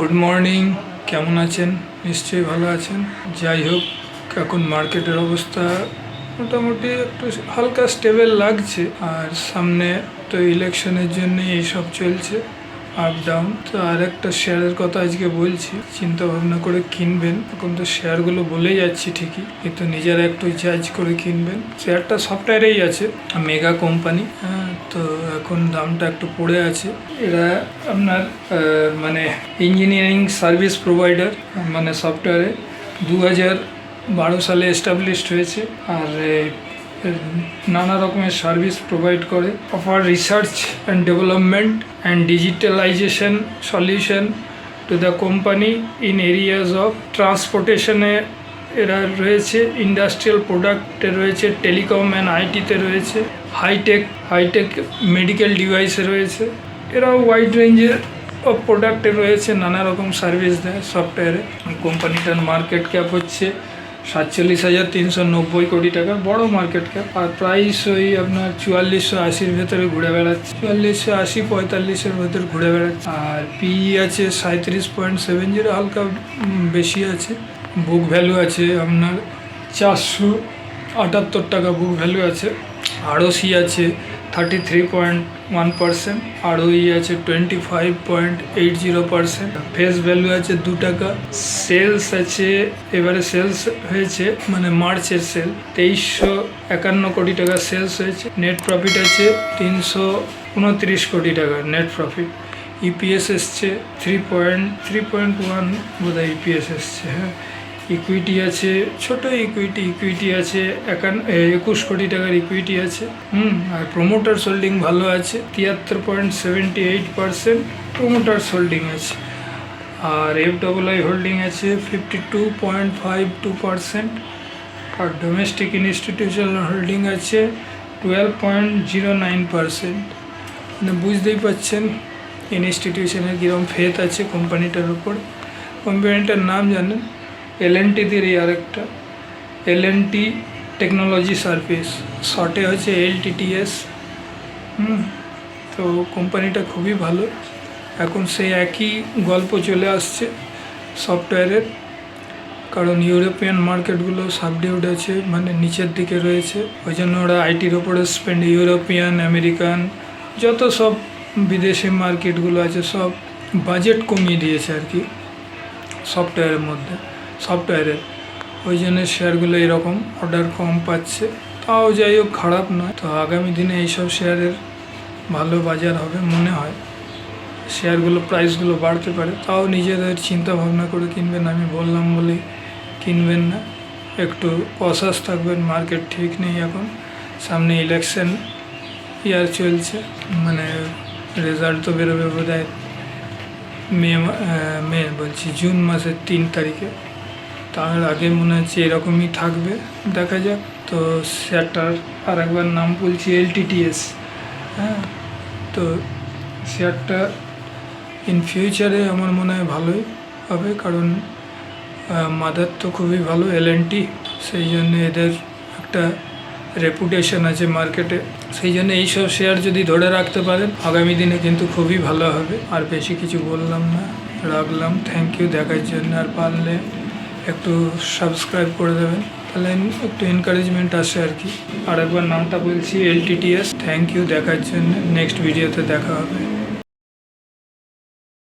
Good morning, কেমন আছেন? নিশ্চয়ই ভালো আছেন। যাই হোক, এখন মার্কেটের অবস্থা মোটামুটি একটু হালকা স্টেবল লাগছে। আর সামনে তো ইলেকশনের জন্য এইসব চলছে, আপ ডাউন। তো আর একটা শেয়ারের কথা আজকে বলছি, চিন্তা ভাবনা করে কিনবেন। এখন তো শেয়ারগুলো বলে যাচ্ছি ঠিকই, কিন্তু নিজেরা একটু জাজ করে কিনবেন। শেয়ারটা সফটওয়্যারেই আছে, মেগা কোম্পানি। হ্যাঁ, তো এখন দামটা একটু পড়ে আছে। এরা আপনার মানে ইঞ্জিনিয়ারিং সার্ভিস প্রোভাইডার, মানে সফটওয়্যারে 2012 সালে এস্টাবলিশড হয়েছে। আর নানা রকমের সার্ভিস প্রোভাইড করে। Offer research and development and digitalization solution to the company in areas of ট্রান্সপোর্টেশনে এরা রয়েছে, ইন্ডাস্ট্রিয়াল প্রোডাক্টে রয়েছে, টেলিকম অ্যান্ড আইটিতে রয়েছে, হাইটেক মেডিকেল ডিভাইসে রয়েছে। এরাও ওয়াইড রেঞ্জের অফ প্রোডাক্টে রয়েছে, নানা রকম সার্ভিস দেয় সফটওয়্যারে। কোম্পানিটার মার্কেট ক্যাপ হচ্ছে 47,390 কোটি টাকা, বড় মার্কেট ক্যাপ। আর প্রাইস ওই আপনার 4480-র ভেতরে ঘুরে বেড়াচ্ছে, 4480-45-এর ভেতরে ঘুরে বেড়াচ্ছে। আর পিই আছে 37.70, হালকা বেশি আছে। বুক ভ্যালু আছে আপনার 478 টাকা বুক ভ্যালু আছে। আরওসি আছে 33.1%, আরওই আছে 25.80%, ফেস ভ্যালু আছে 2 টাকা। সেলস আছে, এবারে সেলস হয়েছে মানে মার্চের সেল 2351 কোটি টাকা সেলস হয়েছে। নেট প্রফিট আছে 329 কোটি টাকা নেট প্রফিট। ইপিএস এসছে 3.1 বোধহয় ইপিএস এসছে। হ্যাঁ, ইকুইটি আছে, ছোট ইকুইটি আছে 21 কোটি টাকার ইকুইটি আছে। আর প্রোমোটার হোল্ডিং ভালো আছে, 73.78% প্রোমোটার হোল্ডিং আছে। আর এফডব্লিউআই হোল্ডিং আছে 52.52%। আর ডোমেস্টিক ইনস্টিটিউশনাল হোল্ডিং আছে 12.09%। মানে বুঝতেই পারছেন ইনস্টিটিউশনের কীরকম ফেথ আছে কোম্পানিটার উপর। কোম্পানিটার নাম জানেন? L&T দের আর একটা L&T টেকনোলজি সার্ভিস, শর্টে হচ্ছে LTTS। তো কোম্পানিটা খুবই ভালো। এখন সেই একই গল্প চলে আসছে সফটওয়্যারের, কারণ ইউরোপিয়ান মার্কেটগুলো সাবডিউড আছে, মানে নিচের দিকে রয়েছে। ওই জন্য ওরা আইটির ওপরে স্পেন্ড, ইউরোপিয়ান, আমেরিকান, যত সব বিদেশি মার্কেটগুলো আছে সব বাজেট কমিয়ে দিয়েছে আর কি সফটওয়্যারের। ওই জন্য শেয়ারগুলো এরকম অর্ডার কম পাচ্ছে। তাও যাই হোক, খারাপ নয়। তো আগামী দিনে এইসব শেয়ারের ভালো বাজার হবে মনে হয়। শেয়ারগুলো প্রাইসগুলো বাড়তে পারে, তাও নিজেদের চিন্তা ভাবনা করে কিনবেন। আমি বললাম বলে কিনবেন না, একটু কশাস থাকবেন। মার্কেট ঠিক নেই এখন, সামনে ইলেকশন ইয়ার চলছে, মানে রেজাল্ট তো বেরোবে বোধহয় জুন মাসের 3 তারিখে। তার আগে মনে হচ্ছে এরকমই থাকবে, দেখা যাক। তো শেয়ারটার আর একবার নাম বলছি LTTS। হ্যাঁ, তো শেয়ারটা ইন ফিউচারে আমার মনে হয় ভালোই হবে, কারণ মাদার তো খুবই ভালো L&T, সেই জন্য এদের একটা রেপুটেশন আছে মার্কেটে। সেই জন্য এইসব শেয়ার যদি ধরে রাখতে পারেন আগামী দিনে কিন্তু খুবই ভালো হবে। আর বেশি কিছু বললাম না, রাখলাম। থ্যাংক ইউ দেখার জন্য। আর পারলে একটু সাবস্ক্রাইব করে দেবেন, তাহলে একটু এনকারেজমেন্ট আসে আর কি। আর একবার নামটা বলছি LTTS। থ্যাংক ইউ দেখার জন্য, নেক্সট ভিডিওতে দেখা হবে।